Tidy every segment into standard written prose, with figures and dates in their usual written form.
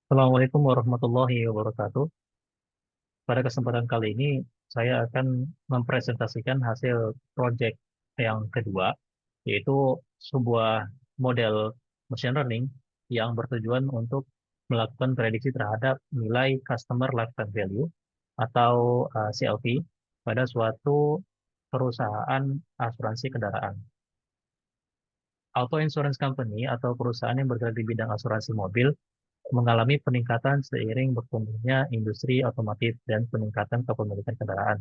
Assalamualaikum warahmatullahi wabarakatuh. Pada kesempatan kali ini, saya akan mempresentasikan hasil proyek yang kedua, yaitu sebuah model machine learning yang bertujuan untuk melakukan prediksi terhadap nilai Customer Lifetime Value atau CLV pada suatu perusahaan asuransi kendaraan. Auto Insurance Company atau perusahaan yang bergerak di bidang asuransi mobil mengalami peningkatan seiring bertumbuhnya industri otomotif dan peningkatan kepemilikan kendaraan.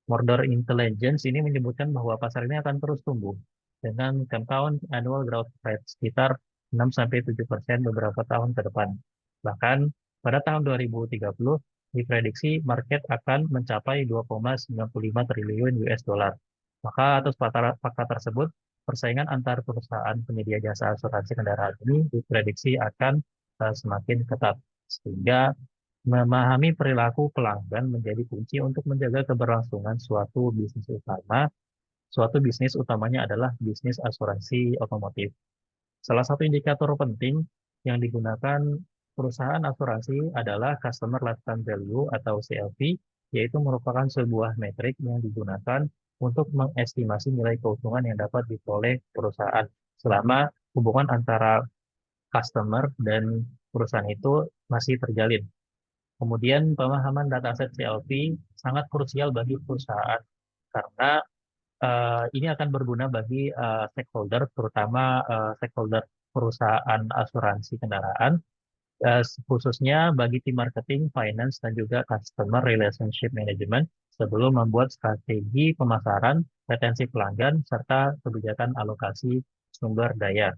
Mordor Intelligence ini menyebutkan bahwa pasar ini akan terus tumbuh dengan compound annual growth rate sekitar 6-7% beberapa tahun ke depan. Bahkan pada tahun 2030 diprediksi market akan mencapai 2,95 triliun US dollar. Maka atas fakta tersebut, persaingan antar perusahaan penyedia jasa asuransi kendaraan ini diprediksi akan semakin ketat. Sehingga memahami perilaku pelanggan menjadi kunci untuk menjaga keberlangsungan suatu bisnis utama. Suatu bisnis utamanya adalah bisnis asuransi otomotif. Salah satu indikator penting yang digunakan perusahaan asuransi adalah Customer Lifetime Value atau CLV, yaitu merupakan sebuah metrik yang digunakan untuk mengestimasi nilai keuntungan yang dapat diperoleh perusahaan selama hubungan antara customer dan perusahaan itu masih terjalin. Kemudian pemahaman dataset CLV sangat krusial bagi perusahaan karena ini akan berguna bagi stakeholder, terutama stakeholder perusahaan asuransi kendaraan, khususnya bagi tim marketing, finance, dan juga customer relationship management sebelum membuat strategi pemasaran, retensi pelanggan, serta kebijakan alokasi sumber daya.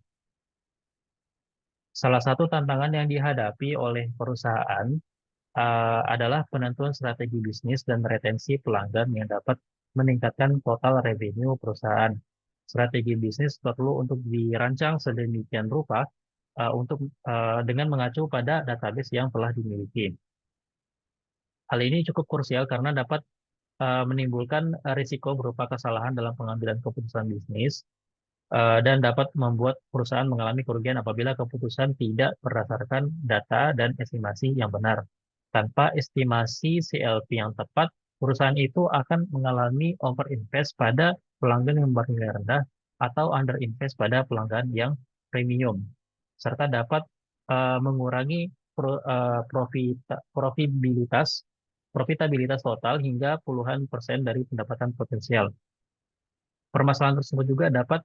Salah satu tantangan yang dihadapi oleh perusahaan adalah penentuan strategi bisnis dan retensi pelanggan yang dapat meningkatkan total revenue perusahaan. Strategi bisnis perlu untuk dirancang sedemikian rupa dengan mengacu pada database yang telah dimiliki. Hal ini cukup krusial karena dapat menimbulkan risiko berupa kesalahan dalam pengambilan keputusan bisnis dan dapat membuat perusahaan mengalami kerugian apabila keputusan tidak berdasarkan data dan estimasi yang benar. Tanpa estimasi CLP yang tepat, perusahaan itu akan mengalami overinvest pada pelanggan yang bernilai rendah atau underinvest pada pelanggan yang premium, serta dapat mengurangi profitabilitas total hingga puluhan persen dari pendapatan potensial. Permasalahan tersebut juga dapat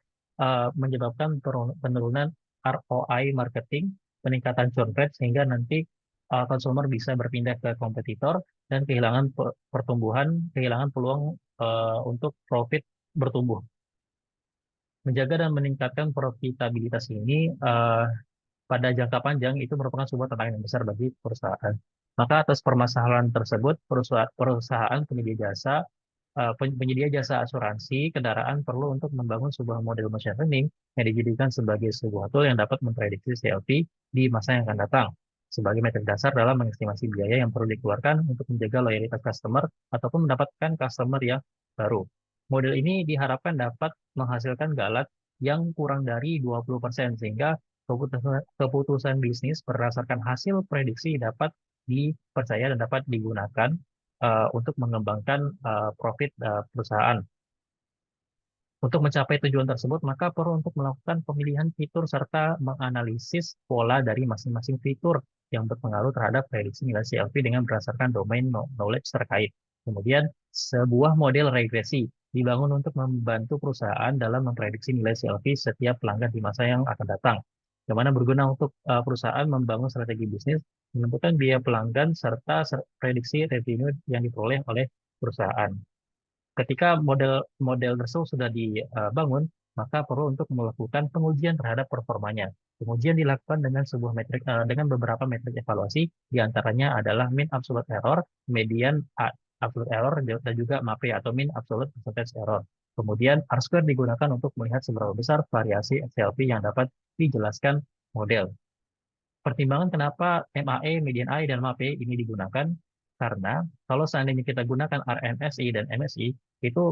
menyebabkan penurunan ROI marketing, peningkatan churn rate, sehingga nanti konsumer bisa berpindah ke kompetitor dan kehilangan pertumbuhan, kehilangan peluang untuk profit bertumbuh. Menjaga dan meningkatkan profitabilitas ini pada jangka panjang itu merupakan sebuah tantangan yang besar bagi perusahaan. Maka atas permasalahan tersebut, perusahaan penyedia jasa asuransi kendaraan perlu untuk membangun sebuah model machine learning yang dijadikan sebagai sebuah tool yang dapat memprediksi CLV di masa yang akan datang sebagai metrik dasar dalam mengestimasi biaya yang perlu dikeluarkan untuk menjaga loyalitas customer ataupun mendapatkan customer yang baru. Model ini diharapkan dapat menghasilkan galat yang kurang dari 20% sehingga keputusan bisnis berdasarkan hasil prediksi dapat dipercaya dan dapat digunakan untuk mengembangkan profit perusahaan. Untuk mencapai tujuan tersebut, maka perlu untuk melakukan pemilihan fitur serta menganalisis pola dari masing-masing fitur yang berpengaruh terhadap prediksi nilai CLV dengan berdasarkan domain knowledge terkait. Kemudian, sebuah model regresi dibangun untuk membantu perusahaan dalam memprediksi nilai CLV setiap pelanggan di masa yang akan datang. Yang mana berguna untuk perusahaan membangun strategi bisnis, menentukan biaya pelanggan, serta prediksi revenue yang diperoleh oleh perusahaan. Ketika model tersebut sudah dibangun, maka perlu untuk melakukan pengujian terhadap performanya. Pengujian dilakukan dengan dengan beberapa metrik evaluasi, diantaranya adalah mean absolute error, median absolute error, dan juga MAPE atau mean absolute percentage error. Kemudian R-square digunakan untuk melihat seberapa besar variasi SLP yang dapat dijelaskan model. Pertimbangan kenapa MAE, median AI, dan MAPE ini digunakan, karena kalau seandainya kita gunakan RMSI dan MSI, itu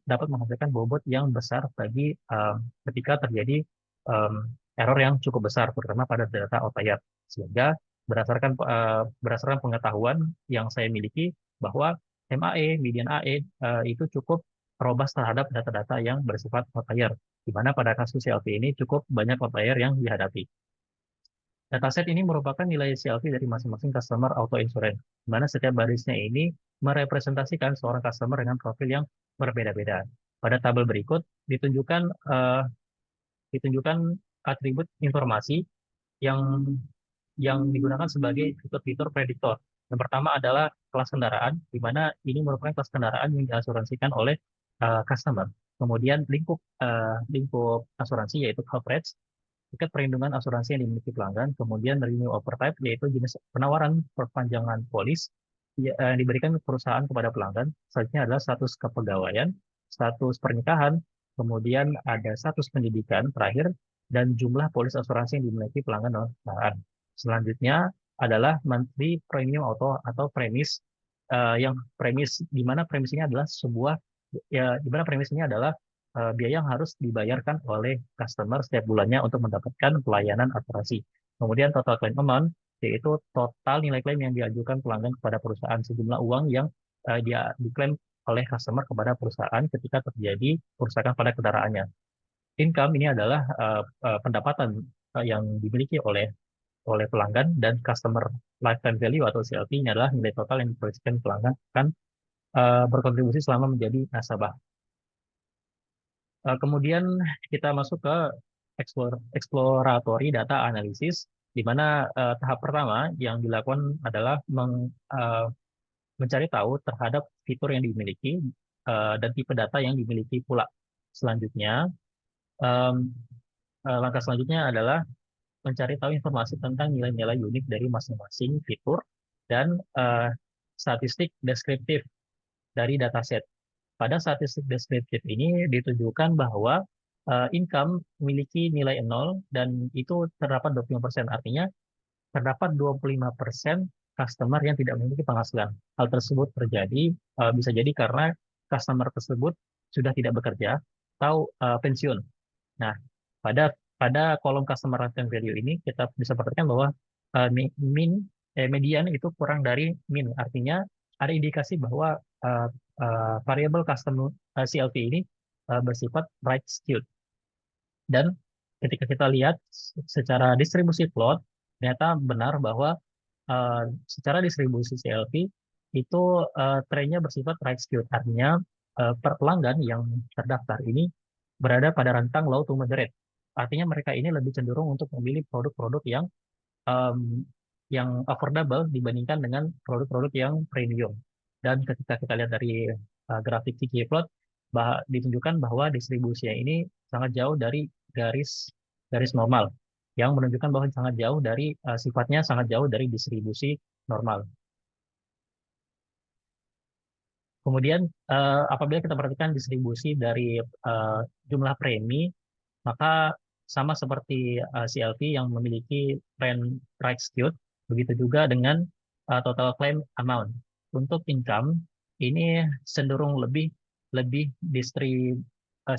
dapat menghasilkan bobot yang besar bagi ketika terjadi um, error yang cukup besar, terutama pada data outlier. Sehingga berdasarkan pengetahuan yang saya miliki bahwa MAE, median AE itu cukup robust terhadap data-data yang bersifat outlier, di mana pada kasus CLP ini cukup banyak outlier yang dihadapi. Dataset ini merupakan nilai CLV dari masing-masing customer auto insurance, di mana setiap barisnya ini merepresentasikan seorang customer dengan profil yang berbeda-beda. Pada tabel berikut ditunjukkan ditunjukkan atribut informasi yang digunakan sebagai fitur-fitur prediktor. Yang pertama adalah kelas kendaraan, di mana ini merupakan kelas kendaraan yang diasuransikan oleh customer. Kemudian lingkup asuransi yaitu coverage, tiket perlindungan asuransi yang dimiliki pelanggan, kemudian renew over type yaitu jenis penawaran perpanjangan polis yang diberikan perusahaan kepada pelanggan. Selanjutnya adalah status kepegawaian, status pernikahan, kemudian ada status pendidikan terakhir, dan jumlah polis asuransi yang dimiliki pelanggan oleh perusahaan. Selanjutnya adalah monthly premium auto atau premis yang premis di mana premis ini adalah sebuah di mana premis ini adalah biaya yang harus dibayarkan oleh customer setiap bulannya untuk mendapatkan pelayanan asuransi. Kemudian total claim amount yaitu total nilai klaim yang diajukan pelanggan kepada perusahaan, sejumlah uang yang dia diklaim oleh customer kepada perusahaan ketika terjadi kerusakan pada kendaraannya. Income ini adalah pendapatan yang dimiliki oleh pelanggan, dan customer lifetime value atau CLV ini adalah nilai total yang diproyeksikan pelanggan akan berkontribusi selama menjadi nasabah. Kemudian kita masuk ke exploratory data analysis, di mana tahap pertama yang dilakukan adalah mencari tahu terhadap fitur yang dimiliki dan tipe data yang dimiliki pula. Selanjutnya, em, langkah selanjutnya adalah mencari tahu informasi tentang nilai-nilai unik dari masing-masing fitur dan statistik deskriptif dari dataset. Pada statistik deskriptif ini ditunjukkan bahwa income memiliki nilai 0 dan itu terdapat 25%. Artinya terdapat 25% customer yang tidak memiliki penghasilan. Hal tersebut terjadi bisa jadi karena customer tersebut sudah tidak bekerja atau pensiun. Nah, pada pada kolom customer lifetime value ini kita bisa perhatikan bahwa median itu kurang dari min. Artinya ada indikasi bahwa variable custom CLV ini bersifat right skewed. Dan ketika kita lihat secara distribusi plot, ternyata benar bahwa secara distribusi CLV itu trennya bersifat right skewed. Artinya per pelanggan yang terdaftar ini berada pada rentang low to moderate. Artinya mereka ini lebih cenderung untuk memilih produk-produk um, yang affordable dibandingkan dengan produk-produk yang premium. Dan ketika kita lihat dari grafik CQ plot, ditunjukkan bahwa distribusinya ini sangat jauh dari garis garis normal, yang menunjukkan bahwa sangat jauh dari sifatnya sangat jauh dari distribusi normal. Kemudian apabila kita perhatikan distribusi dari jumlah premi, maka sama seperti CLV yang memiliki trend right skewed, begitu juga dengan total claim amount. Untuk income ini cenderung lebih lebih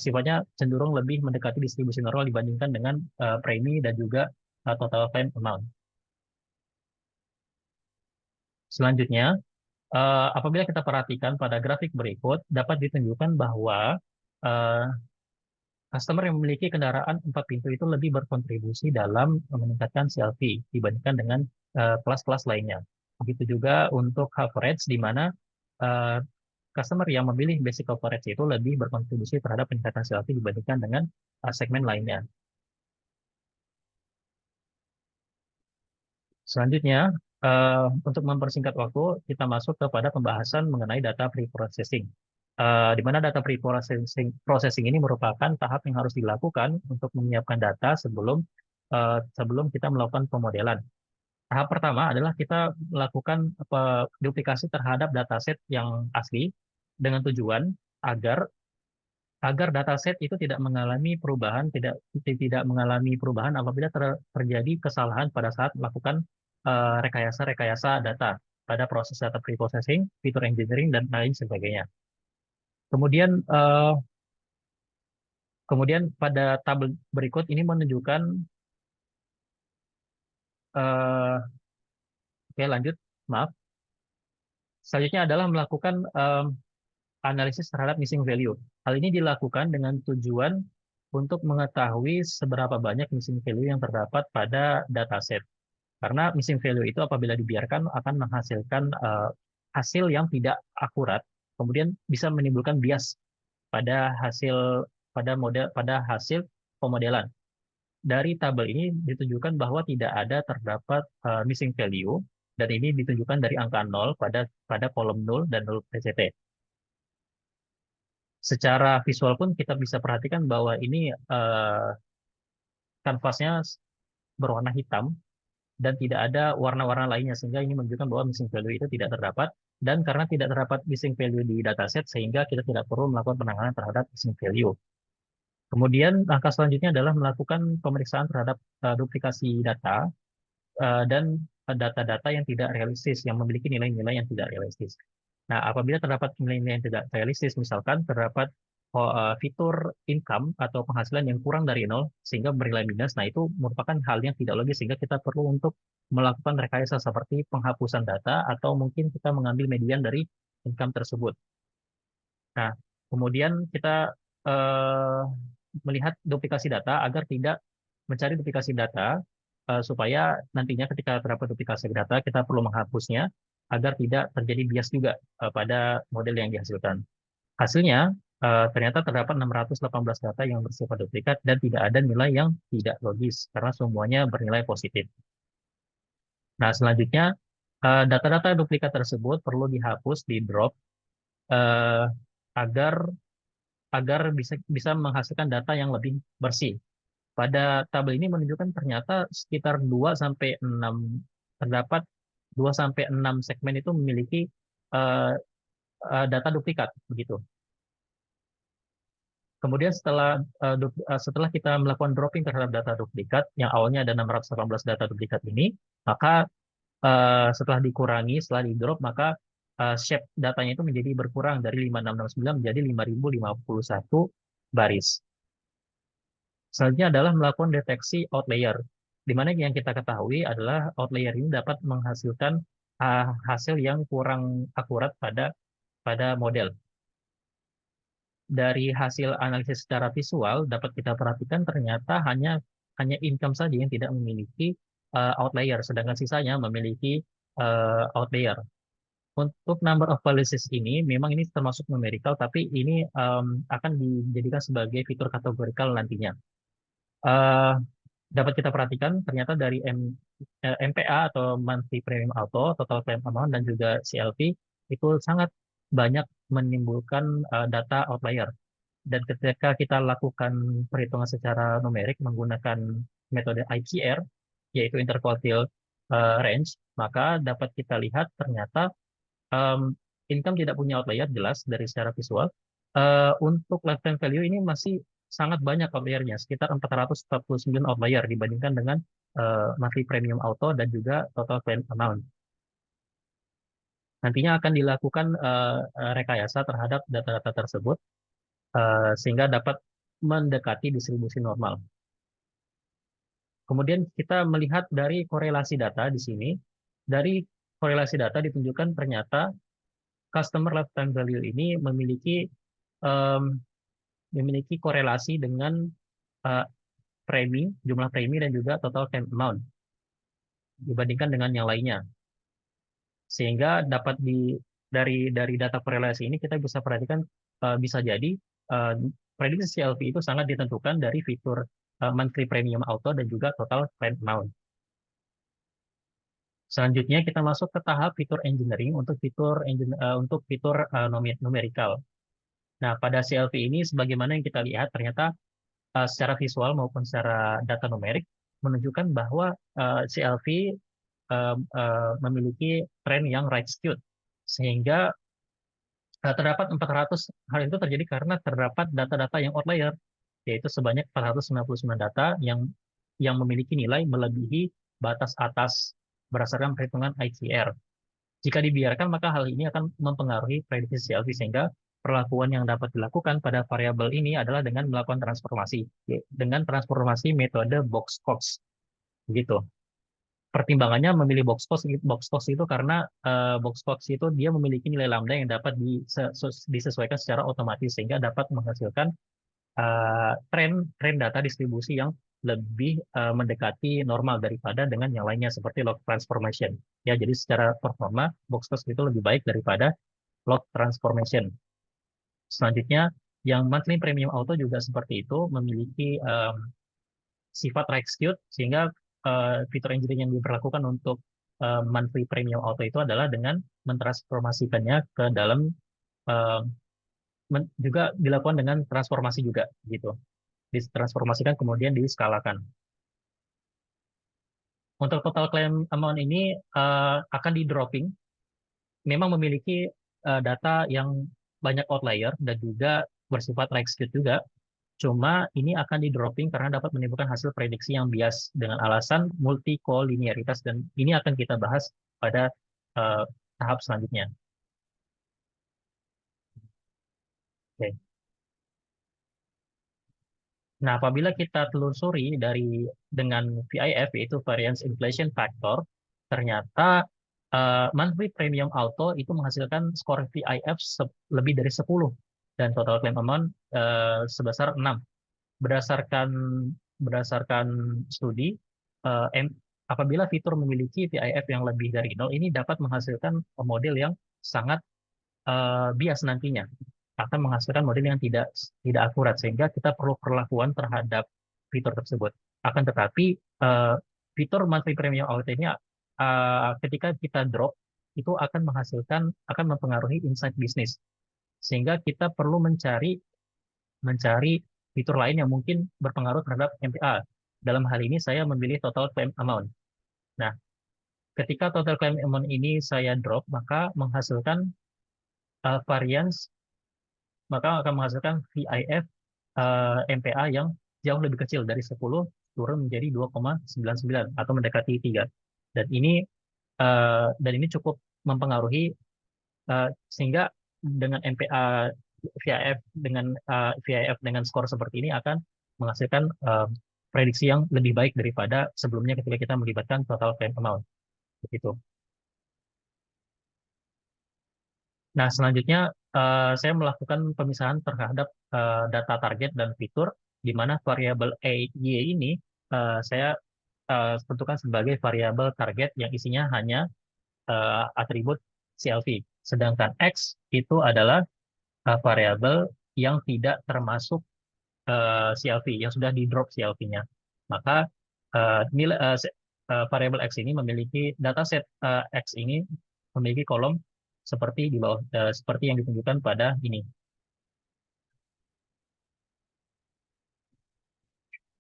sifatnya cenderung lebih mendekati distribusi normal dibandingkan dengan premi dan juga total claim amount. Selanjutnya, apabila kita perhatikan pada grafik berikut, dapat ditunjukkan bahwa eh, customer yang memiliki kendaraan 4 pintu itu lebih berkontribusi dalam meningkatkan CLV dibandingkan dengan kelas-kelas lainnya. Begitu juga untuk coverage, di mana eh, customer yang memilih basic coverage itu lebih berkontribusi terhadap peningkatan CLV dibandingkan dengan segmen lainnya. Selanjutnya, untuk mempersingkat waktu, kita masuk kepada pembahasan mengenai data pre-processing. Di mana data pre-processing ini merupakan tahap yang harus dilakukan untuk menyiapkan data sebelum kita melakukan pemodelan. Tahap pertama adalah kita melakukan duplikasi terhadap dataset yang asli dengan tujuan agar agar dataset itu tidak mengalami perubahan, tidak mengalami perubahan apabila terjadi kesalahan pada saat melakukan rekayasa-rekayasa data pada proses data preprocessing, fitur engineering, dan lain sebagainya. Kemudian kemudian pada tabel berikut ini menunjukkan eh, Oke, lanjut. Maaf. Selanjutnya adalah melakukan analisis terhadap missing value. Hal ini dilakukan dengan tujuan untuk mengetahui seberapa banyak missing value yang terdapat pada dataset. Karena missing value itu apabila dibiarkan akan menghasilkan hasil yang tidak akurat, kemudian bisa menimbulkan bias pada hasil pada hasil pemodelan. Dari tabel ini ditunjukkan bahwa tidak ada terdapat missing value dan ini ditunjukkan dari angka 0 pada kolom 0 dan 0 PCT. Secara visual pun kita bisa perhatikan bahwa ini kanvasnya berwarna hitam dan tidak ada warna-warna lainnya sehingga ini menunjukkan bahwa missing value itu tidak terdapat dan karena tidak terdapat missing value di dataset sehingga kita tidak perlu melakukan penanganan terhadap missing value. Kemudian langkah selanjutnya adalah melakukan pemeriksaan terhadap duplikasi data dan data-data yang tidak realistis, yang memiliki nilai-nilai yang tidak realistis. Nah, apabila terdapat nilai-nilai yang tidak realistis, misalkan terdapat fitur income atau penghasilan yang kurang dari nol sehingga bernilai minus, nah itu merupakan hal yang tidak logis sehingga kita perlu untuk melakukan rekayasa seperti penghapusan data atau mungkin kita mengambil median dari income tersebut. Nah, kemudian kita eh, melihat duplikasi data agar tidak mencari duplikasi data supaya nantinya ketika terdapat duplikasi data kita perlu menghapusnya agar tidak terjadi bias juga pada model yang dihasilkan. Hasilnya ternyata terdapat 618 data yang bersifat duplikat dan tidak ada nilai yang tidak logis karena semuanya bernilai positif. Nah, selanjutnya data-data duplikat tersebut perlu dihapus, di drop eh, agar agar bisa bisa menghasilkan data yang lebih bersih. Pada tabel ini menunjukkan ternyata sekitar 2 sampai 6 terdapat 2 sampai 6 segmen itu memiliki eh, data duplikat begitu. Kemudian setelah kita melakukan dropping terhadap data duplikat yang awalnya ada 618 data duplikat ini, maka setelah dikurangi, setelah di drop, maka shape datanya itu menjadi berkurang dari 5669 menjadi 5051 baris. Selanjutnya adalah melakukan deteksi outlier, di mana yang kita ketahui adalah outlier ini dapat menghasilkan hasil yang kurang akurat pada model. Dari hasil analisis secara visual dapat kita perhatikan ternyata hanya income saja yang tidak memiliki outlier, sedangkan sisanya memiliki outlier. Untuk number of policies ini, memang ini termasuk numerical, tapi ini akan dijadikan sebagai fitur kategorikal nantinya. Eh, Dapat kita perhatikan ternyata dari MPA atau monthly premium auto, total claim amount dan juga CLV itu sangat banyak menimbulkan data outlier. Dan ketika kita lakukan perhitungan secara numerik menggunakan metode IQR, yaitu interquartile range, maka dapat kita lihat ternyata um, income tidak punya outlier jelas dari secara visual. Untuk lifetime value ini masih sangat banyak outliernya, sekitar 449 outlier dibandingkan dengan monthly premium auto dan juga total claim amount. Nantinya akan dilakukan rekayasa terhadap data-data tersebut sehingga dapat mendekati distribusi normal. Kemudian kita melihat dari korelasi data di sini. Dari korelasi data ditunjukkan ternyata customer lifetime value ini um, memiliki korelasi dengan uh, jumlah premi dan juga total claim amount dibandingkan dengan yang lainnya. Sehingga dari data korelasi ini kita bisa perhatikan bisa jadi uh, prediksi CLV itu sangat ditentukan dari fitur monthly premium auto dan juga total claim amount. Selanjutnya kita masuk ke tahap fitur engineering untuk fitur numerical. Nah, pada CLV ini sebagaimana yang kita lihat ternyata secara visual maupun secara data numerik menunjukkan bahwa CLV memiliki tren yang right skewed sehingga terdapat 400 hal itu terjadi karena terdapat data-data yang outlier yaitu sebanyak 499 data yang memiliki nilai melebihi batas atas berdasarkan perhitungan ITR. Jika dibiarkan, maka hal ini akan mempengaruhi prediksi CLV sehingga perlakuan yang dapat dilakukan pada variabel ini adalah dengan melakukan transformasi, dengan transformasi metode box-cox. Begitu. pertimbangannya memilih box box itu karena box box itu dia memiliki nilai lambda yang dapat disesuaikan secara otomatis sehingga dapat menghasilkan tren tren data distribusi yang lebih mendekati normal daripada dengan yang lainnya seperti log transformation. Ya, jadi secara performa box box itu lebih baik daripada log transformation. Selanjutnya, yang monthly premium auto juga seperti itu, memiliki sifat execute sehingga fitur engineering yang diberlakukan untuk monthly premium auto itu adalah dengan mentransformasikannya ke dalam eh, juga dilakukan dengan transformasi juga gitu. Ditransformasikan kemudian diskalakan. Untuk total claim amount ini akan di dropping, memang memiliki data yang banyak outlier dan juga bersifat execute juga. Cuma ini akan di dropping karena dapat menimbulkan hasil prediksi yang bias dengan alasan multikolinearitas dan ini akan kita bahas pada eh, tahap selanjutnya. Oke. Nah, apabila kita telusuri dengan VIF yaitu Variance Inflation Factor, ternyata monthly premium auto itu menghasilkan skor VIF lebih dari 10 dan total claim amount sebesar 6. Berdasarkan berdasarkan studi, apabila fitur memiliki VIF yang lebih dari 0, ini dapat menghasilkan model yang sangat bias nantinya, akan menghasilkan model yang tidak tidak akurat sehingga kita perlu perlakuan terhadap fitur tersebut. Akan tetapi eh, fitur monthly premium auto ini ketika kita drop itu akan mempengaruhi insight bisnis sehingga kita perlu mencari fitur lain yang mungkin berpengaruh terhadap MPA. Dalam hal ini saya memilih total claim amount. Nah, ketika total claim amount ini saya drop, variance maka akan menghasilkan VIF MPA yang jauh lebih kecil dari 10 turun menjadi 2,99 atau mendekati 3. Dan ini cukup mempengaruhi sehingga dengan MPA VIF dengan skor seperti ini akan menghasilkan prediksi yang lebih baik daripada sebelumnya ketika kita melibatkan total claim amount. Begitu. Nah, selanjutnya saya melakukan pemisahan terhadap data target dan fitur, di mana variabel Y ini saya tentukan sebagai variabel target yang isinya hanya atribut CLV. Sedangkan X itu adalah variabel yang tidak termasuk CLV, yang sudah di drop CLV-nya. Maka variabel X ini memiliki dataset X ini memiliki kolom seperti di bawah, seperti yang ditunjukkan pada ini.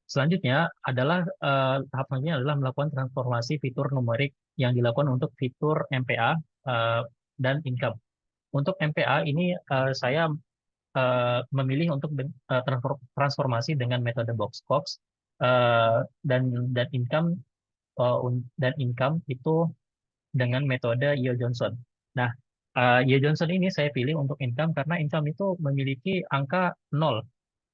Selanjutnya tahap selanjutnya adalah melakukan transformasi fitur numerik yang dilakukan untuk fitur MPA dan income. Untuk MPA ini saya memilih untuk transformasi dengan metode box box dan dan income itu dengan metode Yeo Johnson. Nah, Yeo Johnson ini saya pilih untuk income karena income itu memiliki angka 0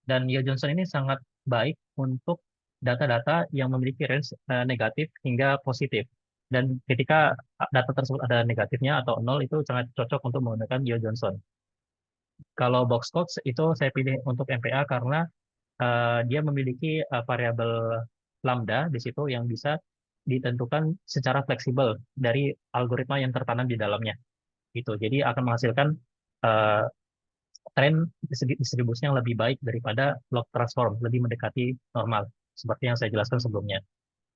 dan Yeo Johnson ini sangat baik untuk data-data yang memiliki range negatif hingga positif. Dan ketika data tersebut ada negatifnya atau 0 itu sangat cocok untuk menggunakan Yeo Johnson. Kalau box box itu saya pilih untuk MPA karena dia memiliki variabel lambda di situ yang bisa ditentukan secara fleksibel dari algoritma yang tertanam di dalamnya. Gitu. Jadi akan menghasilkan uh, tren distribusi yang lebih baik daripada log transform, lebih mendekati normal, seperti yang saya jelaskan sebelumnya.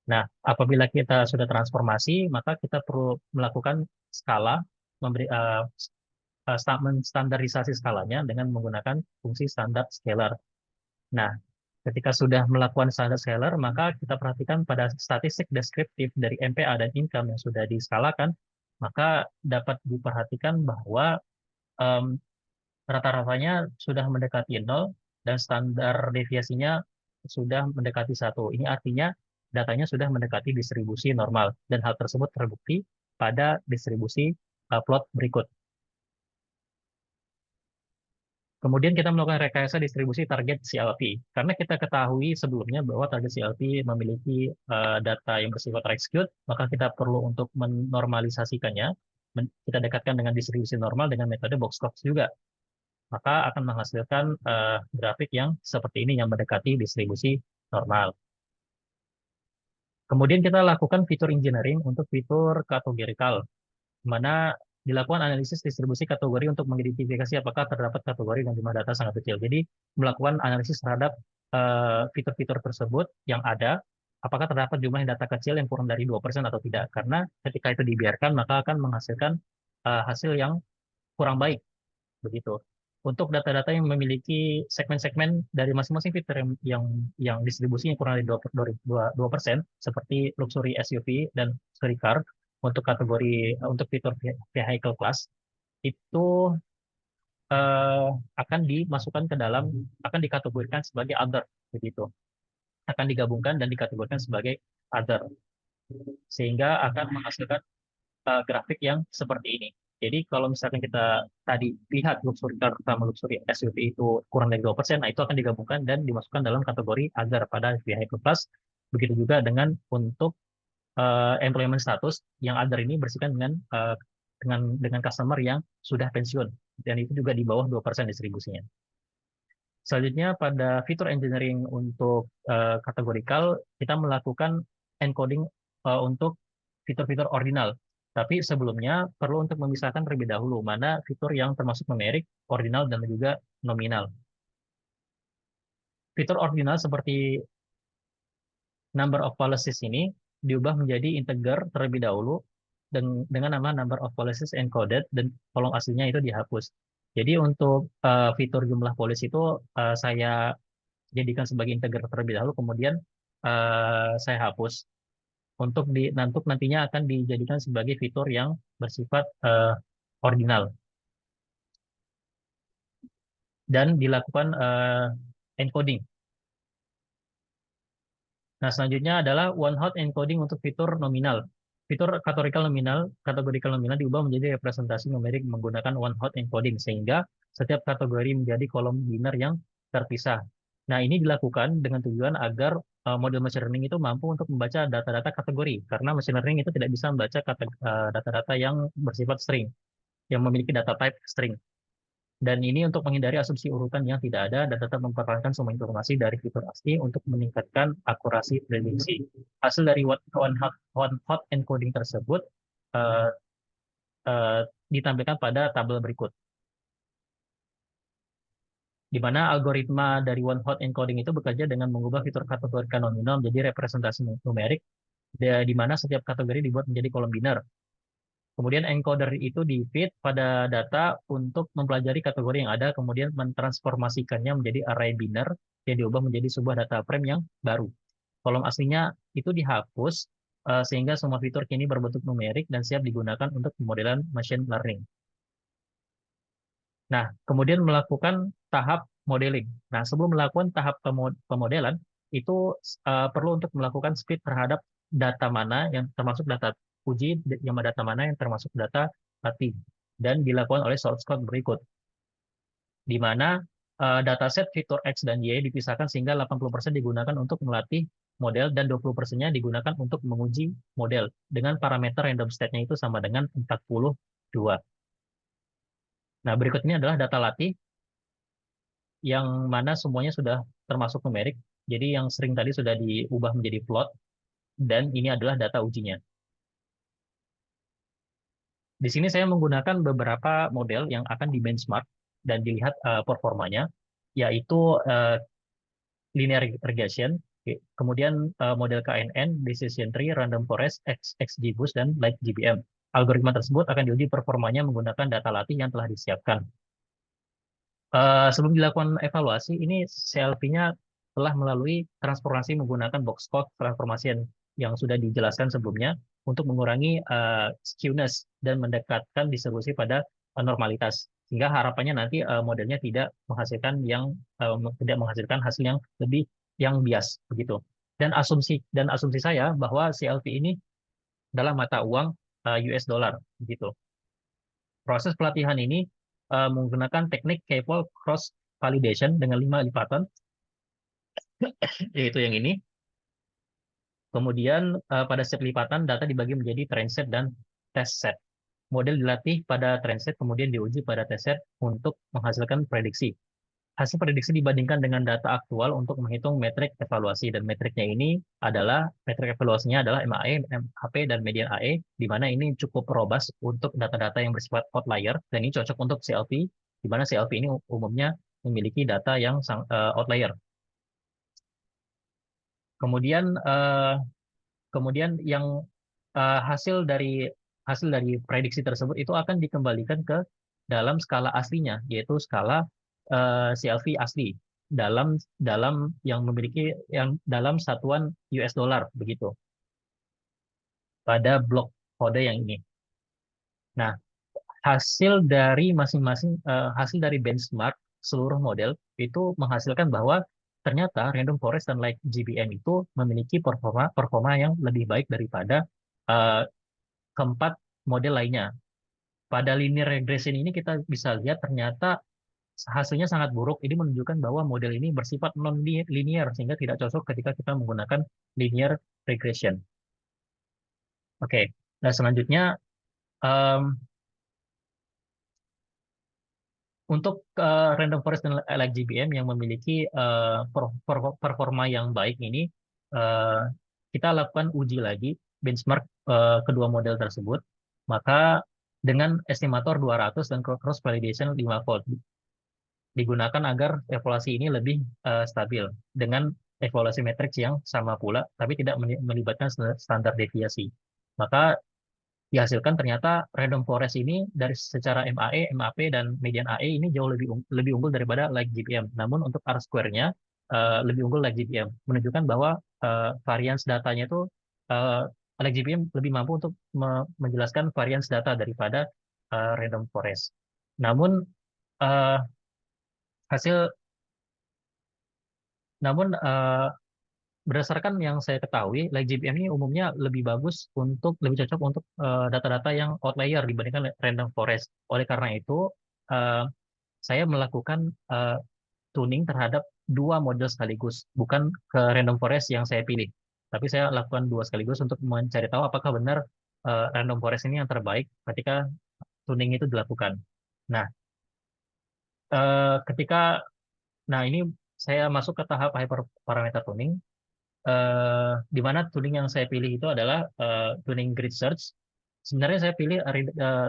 Nah, apabila kita sudah transformasi, maka kita perlu melakukan skala, memberi standarisasi skalanya dengan menggunakan fungsi standar scalar. Nah, ketika sudah melakukan standar scalar, maka kita perhatikan pada statistik deskriptif dari MPA dan income yang sudah diskalakan, maka dapat diperhatikan bahwa em, rata-ratanya sudah mendekati nol dan standar deviasinya sudah mendekati satu. Ini artinya datanya sudah mendekati distribusi normal dan hal tersebut terbukti pada distribusi plot berikut. Kemudian kita melakukan rekayasa distribusi target CLP. Karena kita ketahui sebelumnya bahwa target CLP memiliki data yang bersifat execute, maka kita perlu untuk menormalisasikannya. Kita dekatkan dengan distribusi normal dengan metode box box juga. Maka akan menghasilkan grafik yang seperti ini yang mendekati distribusi normal. Kemudian kita lakukan fitur engineering untuk fitur categorical, di mana dilakukan analisis distribusi kategori untuk mengidentifikasi apakah terdapat kategori dan jumlah data sangat kecil. Jadi melakukan analisis terhadap fitur-fitur tersebut yang ada, apakah terdapat jumlah data kecil yang kurang dari 2% atau tidak. Karena ketika itu dibiarkan, maka akan menghasilkan hasil yang kurang baik. Begitu. Untuk data-data yang memiliki segmen-segmen dari masing-masing fitur yang distribusinya kurang dari 2%, seperti luxury SUV dan luxury car, untuk kategori untuk fitur vehicle class, itu eh, akan dimasukkan ke dalam, akan dikategorikan sebagai other, begitu. Akan digabungkan dan dikategorikan sebagai other, sehingga akan menghasilkan grafik yang seperti ini. Jadi kalau misalkan kita tadi lihat luxury car sama luxury SUV itu kurang dari 2%, nah itu akan digabungkan dan dimasukkan dalam kategori agar pada vehicle class. Begitu juga dengan untuk employment status yang other ini bersihkan dengan customer yang sudah pensiun, dan itu juga di bawah 2% distribusinya. Selanjutnya pada fitur engineering untuk kategorikal, kita melakukan encoding untuk fitur-fitur ordinal. Tapi sebelumnya perlu untuk memisahkan terlebih dahulu mana fitur yang termasuk numerik, ordinal, dan juga nominal. Fitur ordinal seperti number of policies ini diubah menjadi integer terlebih dahulu dengan nama number of policies encoded, dan kolom aslinya itu dihapus. Jadi untuk fitur jumlah polisi itu saya jadikan sebagai integer terlebih dahulu, kemudian saya hapus. Nantinya akan dijadikan sebagai fitur yang bersifat ordinal dan dilakukan encoding. Nah, selanjutnya adalah one hot encoding untuk fitur nominal. Fitur kategorikal nominal diubah menjadi representasi numerik menggunakan one hot encoding, sehingga setiap kategori menjadi kolom biner yang terpisah. Nah, ini dilakukan dengan tujuan agar model machine learning itu mampu untuk membaca data-data kategori, karena machine learning itu tidak bisa membaca data-data yang bersifat string, yang memiliki data type string. Dan ini untuk menghindari asumsi urutan yang tidak ada dan tetap mempertahankan semua informasi dari fitur asli untuk meningkatkan akurasi prediksi. Hasil dari one hot encoding tersebut uh, ditampilkan pada tabel berikut, di mana algoritma dari one hot encoding itu bekerja dengan mengubah fitur kategori nominal menjadi representasi numerik, di mana setiap kategori dibuat menjadi kolom biner. Kemudian encoder itu di-feed pada data untuk mempelajari kategori yang ada, kemudian mentransformasikannya menjadi array biner yang diubah menjadi sebuah data frame yang baru. Kolom aslinya itu dihapus sehingga semua fitur kini berbentuk numerik dan siap digunakan untuk pemodelan machine learning. Nah, kemudian melakukan tahap modeling. Nah, sebelum melakukan tahap pemodelan, itu perlu untuk melakukan split terhadap data mana yang termasuk data uji, yang data mana yang termasuk data latih, dan dilakukan oleh source code berikut, di mana dataset fitur X dan Y dipisahkan sehingga 80% digunakan untuk melatih model dan 20%-nya digunakan untuk menguji model dengan parameter random state-nya itu sama dengan 42. Nah, berikut ini adalah data latih yang mana semuanya sudah termasuk numerik. Jadi yang sering tadi sudah diubah menjadi float, dan ini adalah data ujinya. Di sini saya menggunakan beberapa model yang akan di-benchmark dan dilihat performanya, yaitu linear regression, kemudian model KNN, decision tree, random forest, XGBoost, dan LightGBM. Algoritma tersebut akan diuji performanya menggunakan data latih yang telah disiapkan. Sebelum dilakukan evaluasi, ini CLP-nya telah melalui transformasi menggunakan box plot transformasi yang sudah dijelaskan sebelumnya untuk mengurangi skewness dan mendekatkan distribusi pada normalitas, sehingga harapannya nanti modelnya tidak menghasilkan hasil yang lebih yang bias begitu. Dan asumsi saya bahwa CLP ini adalah mata uang US dollar begitu. Proses pelatihan ini menggunakan teknik K-fold cross validation dengan 5 lipatan, yaitu yang ini. Kemudian pada setiap lipatan data dibagi menjadi train set dan test set. Model dilatih pada train set, kemudian diuji pada test set untuk menghasilkan prediksi. Hasil prediksi dibandingkan dengan data aktual untuk menghitung metrik evaluasi, dan metriknya ini adalah metrik evaluasinya adalah MAE, MHP, dan median AE, di mana ini cukup robust untuk data-data yang bersifat outlier, dan ini cocok untuk CLP, di mana CLP ini umumnya memiliki data yang outlier. Kemudian kemudian yang hasil dari prediksi tersebut itu akan dikembalikan ke dalam skala aslinya, yaitu skala CLV asli dalam dalam yang memiliki yang dalam satuan US dollar begitu pada blok kode yang ini. Nah, hasil dari benchmark seluruh model itu menghasilkan bahwa ternyata random forest dan like GBM itu memiliki performa performa yang lebih baik daripada eh, keempat model lainnya. Pada linear regression ini kita bisa lihat ternyata hasilnya sangat buruk. Ini menunjukkan bahwa model ini bersifat non-linear sehingga tidak cocok ketika kita menggunakan linear regression. Oke, nah selanjutnya em, untuk random forest dan LGBM yang memiliki performa yang baik ini, eh, kita lakukan uji lagi benchmark kedua model tersebut. Maka dengan estimator 200 dan cross validation 5 fold digunakan agar evaluasi ini lebih stabil dengan evaluasi matriks yang sama pula, tapi tidak melibatkan standar deviasi. Maka dihasilkan ternyata random forest ini dari secara MAE, MAP, dan median AE ini jauh lebih unggul daripada like GPM. Namun untuk R-square-nya lebih unggul like GPM, menunjukkan bahwa varians datanya itu uh, like GPM lebih mampu untuk menjelaskan varians data daripada random forest. Namun uh, hasil namun berdasarkan yang saya ketahui, like GPM ini umumnya lebih cocok untuk data-data yang outlier dibandingkan random forest. Oleh karena itu, eh, saya melakukan tuning terhadap dua model sekaligus, bukan ke random forest yang saya pilih. Tapi saya lakukan dua sekaligus untuk mencari tahu apakah benar random forest ini yang terbaik ketika tuning itu dilakukan. Nah, ketika ini saya masuk ke tahap hyperparameter tuning, di mana tuning yang saya pilih itu adalah tuning grid search. Sebenarnya saya pilih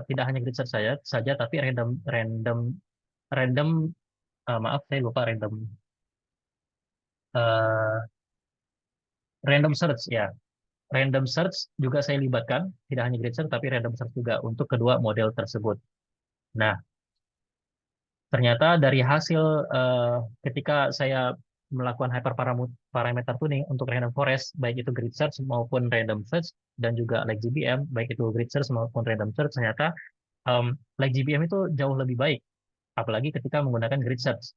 tidak hanya grid search saja, tapi random random random maaf saya lupa eh, random search ya. Random search juga saya libatkan, tidak hanya grid search tapi random search juga untuk kedua model tersebut. Nah, ternyata dari hasil ketika saya melakukan hyperparameter tuning untuk random forest, baik itu grid search maupun random search, dan juga like GBM, baik itu grid search maupun random search, ternyata like GBM itu jauh lebih baik, apalagi ketika menggunakan grid search.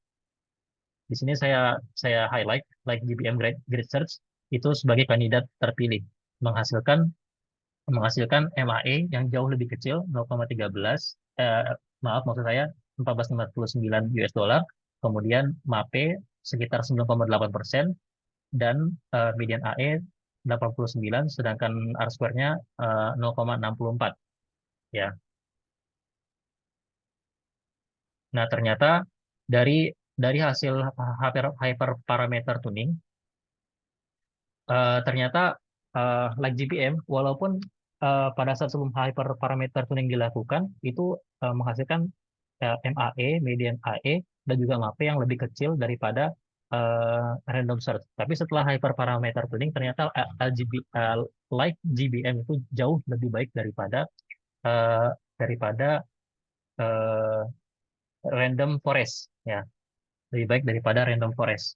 Di sini saya highlight like GBM grid search itu sebagai kandidat terpilih, menghasilkan menghasilkan MAE yang jauh lebih kecil 0,13 maaf maksud saya 14,59 US dollar, kemudian MAPE sekitar 9,8% dan median AE 89, sedangkan R-square-nya 0,64 ya. Nah, ternyata dari hasil hyperparameter tuning ternyata like GPM walaupun pada saat sebelum hyperparameter tuning dilakukan itu menghasilkan MAE, median AE, dan juga MAP yang lebih kecil daripada random search. Tapi setelah hyperparameter tuning, ternyata like GBM itu jauh lebih baik uh, daripada uh, random forest, ya, lebih baik daripada random forest.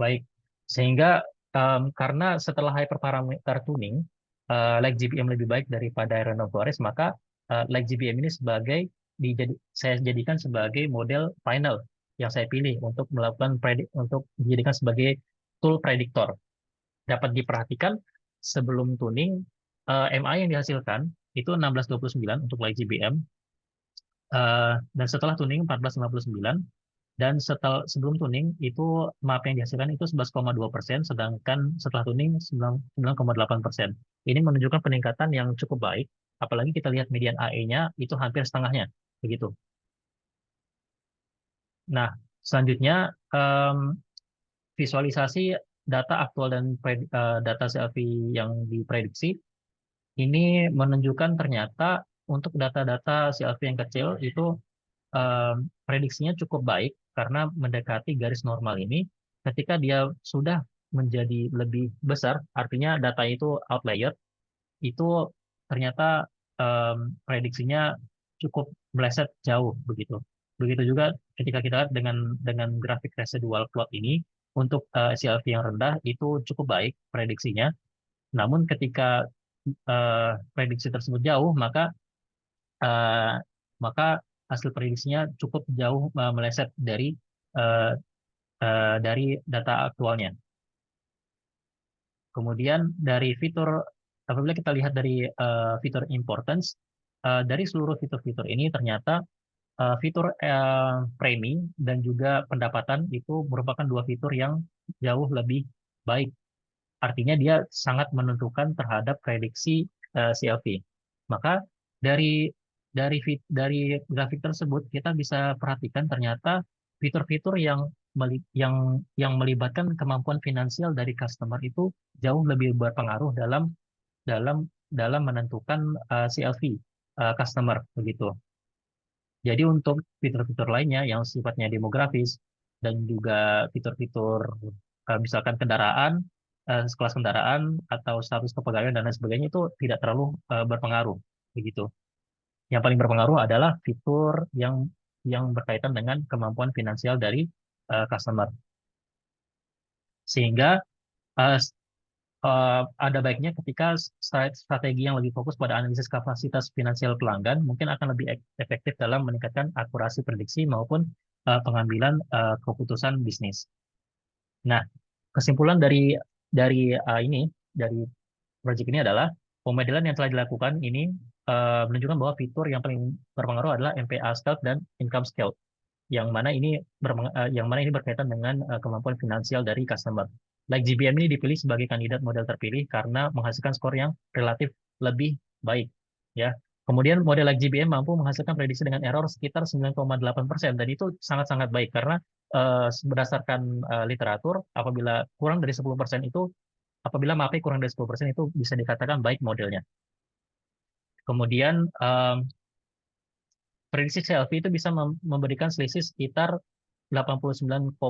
Baik, sehingga karena setelah hyperparameter tuning, like GPM lebih baik daripada random forest, maka like GPM ini saya jadikan sebagai model final yang saya pilih untuk melakukan untuk dijadikan sebagai tool prediktor. Dapat diperhatikan sebelum tuning MA yang dihasilkan itu 1629 untuk YGBM, dan setelah tuning 1459, dan sebelum tuning itu MAP yang dihasilkan itu 11,2%, sedangkan setelah tuning 9,8%. Ini menunjukkan peningkatan yang cukup baik, apalagi kita lihat median AE-nya itu hampir setengahnya, begitu. Nah, selanjutnya visualisasi data aktual dan data selfie yang diprediksi ini menunjukkan ternyata untuk data-data CLV yang kecil itu prediksinya cukup baik karena mendekati garis normal ini. Ketika dia sudah menjadi lebih besar, artinya data itu outlier, itu ternyata prediksinya cukup meleset jauh begitu. Begitu juga ketika kita lihat dengan grafik residual plot ini untuk CLV yang rendah itu cukup baik prediksinya. Namun ketika prediksi tersebut jauh, eh, maka hasil prediksinya cukup jauh meleset eh, dari data aktualnya. Kemudian dari fitur, apabila kita lihat dari fitur importance, dari seluruh fitur-fitur ini ternyata fitur framing dan juga pendapatan itu merupakan dua fitur yang jauh lebih baik. Artinya dia sangat menentukan terhadap prediksi CLV. Maka dari dari grafik tersebut kita bisa perhatikan ternyata fitur-fitur yang melibatkan kemampuan finansial dari customer itu jauh lebih berpengaruh dalam dalam menentukan CLV customer begitu. Jadi untuk fitur-fitur lainnya yang sifatnya demografis dan juga fitur-fitur misalkan kendaraan, kelas kendaraan atau status kepegawaian dan lain sebagainya itu tidak terlalu berpengaruh begitu. Yang paling berpengaruh adalah fitur yang berkaitan dengan kemampuan finansial dari customer. Sehingga eh, ada baiknya ketika strategi yang lebih fokus pada analisis kapasitas finansial pelanggan mungkin akan lebih efektif dalam meningkatkan akurasi prediksi maupun pengambilan keputusan bisnis. Nah, kesimpulan dari proyek ini adalah pemodelan yang telah dilakukan ini menunjukkan bahwa fitur yang paling berpengaruh adalah MPA Scout dan Income Scout, yang mana ini berkaitan dengan kemampuan finansial dari customer. Like GBM ini dipilih sebagai kandidat model terpilih karena menghasilkan skor yang relatif lebih baik, ya. Kemudian model like GBM mampu menghasilkan prediksi dengan error sekitar 9,8%, dan itu sangat-sangat baik karena berdasarkan literatur apabila kurang dari 10% itu, apabila MAPE kurang dari 10% itu bisa dikatakan baik modelnya. Kemudian prediksi CLV itu bisa memberikan selisih sekitar 89,07%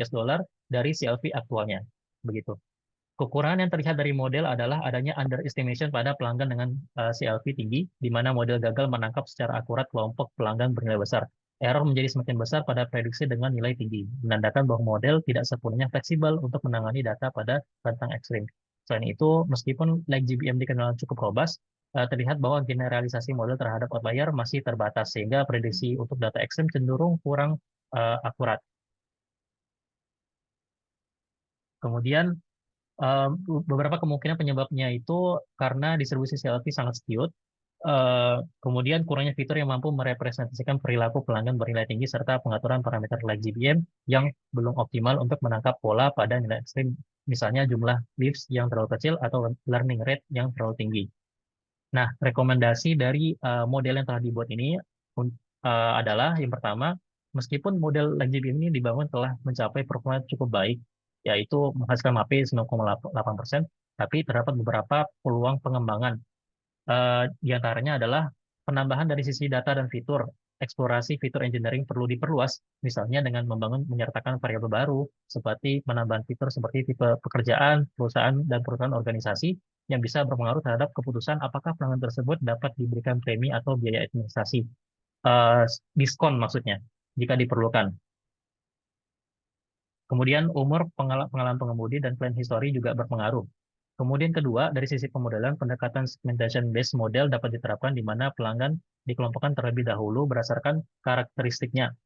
US dollar dari CLV aktualnya. Begitu. Kekurangan yang terlihat dari model adalah adanya underestimation pada pelanggan dengan CLV tinggi, di mana model gagal menangkap secara akurat kelompok pelanggan bernilai besar. Error menjadi semakin besar pada prediksi dengan nilai tinggi, menandakan bahwa model tidak sepenuhnya fleksibel untuk menangani data pada rentang ekstrim. Selain itu, meskipun like GBM dikenal cukup robust, terlihat bahwa generalisasi model terhadap outlier masih terbatas, sehingga prediksi untuk data ekstrim cenderung kurang akurat. Kemudian, beberapa kemungkinan penyebabnya itu karena distribusi CLV sangat skewed, kemudian kurangnya fitur yang mampu merepresentasikan perilaku pelanggan bernilai tinggi, serta pengaturan parameter like GBM yang belum optimal untuk menangkap pola pada nilai ekstrim, misalnya jumlah leaves yang terlalu kecil atau learning rate yang terlalu tinggi. Nah, rekomendasi dari model yang telah dibuat ini adalah yang pertama, meskipun model LGBM ini dibangun telah mencapai performa cukup baik, yaitu menghasilkan MAP 9,8%, tapi terdapat beberapa peluang pengembangan. Di antaranya adalah penambahan dari sisi data dan fitur. Eksplorasi fitur engineering perlu diperluas, misalnya dengan menyertakan variabel baru, seperti penambahan fitur seperti tipe pekerjaan, perusahaan, dan perusahaan organisasi, yang bisa berpengaruh terhadap keputusan apakah pelanggan tersebut dapat diberikan premi atau biaya administrasi. Diskon maksudnya, jika diperlukan. Kemudian umur pengalaman pengemudi dan plan history juga berpengaruh. Kemudian kedua, dari sisi pemodelan, pendekatan segmentation based model dapat diterapkan di mana pelanggan dikelompokkan terlebih dahulu berdasarkan karakteristiknya.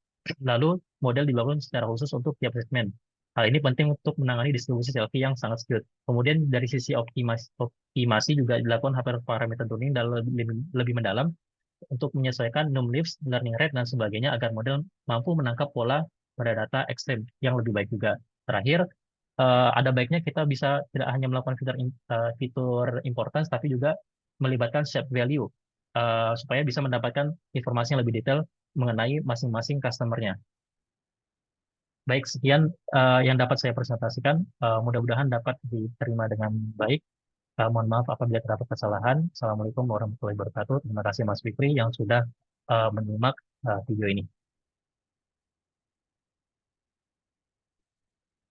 Lalu model dibangun secara khusus untuk tiap segmen. Hal ini penting untuk menangani distribusi selfie yang sangat skewed. Kemudian dari sisi optimasi juga dilakukan parameter tuning dan lebih mendalam untuk menyesuaikan num-lifts, learning rate, dan sebagainya agar model mampu menangkap pola pada data ekstrem yang lebih baik juga. Terakhir, ada baiknya kita bisa tidak hanya melakukan fitur importance, tapi juga melibatkan shape value supaya bisa mendapatkan informasi yang lebih detail mengenai masing-masing customer-nya. Baik, sekian yang dapat saya presentasikan. Mudah-mudahan dapat diterima dengan baik. Mohon maaf apabila terdapat kesalahan. Assalamualaikum warahmatullahi wabarakatuh. Terima kasih Mas Fikri yang sudah menyimak video ini.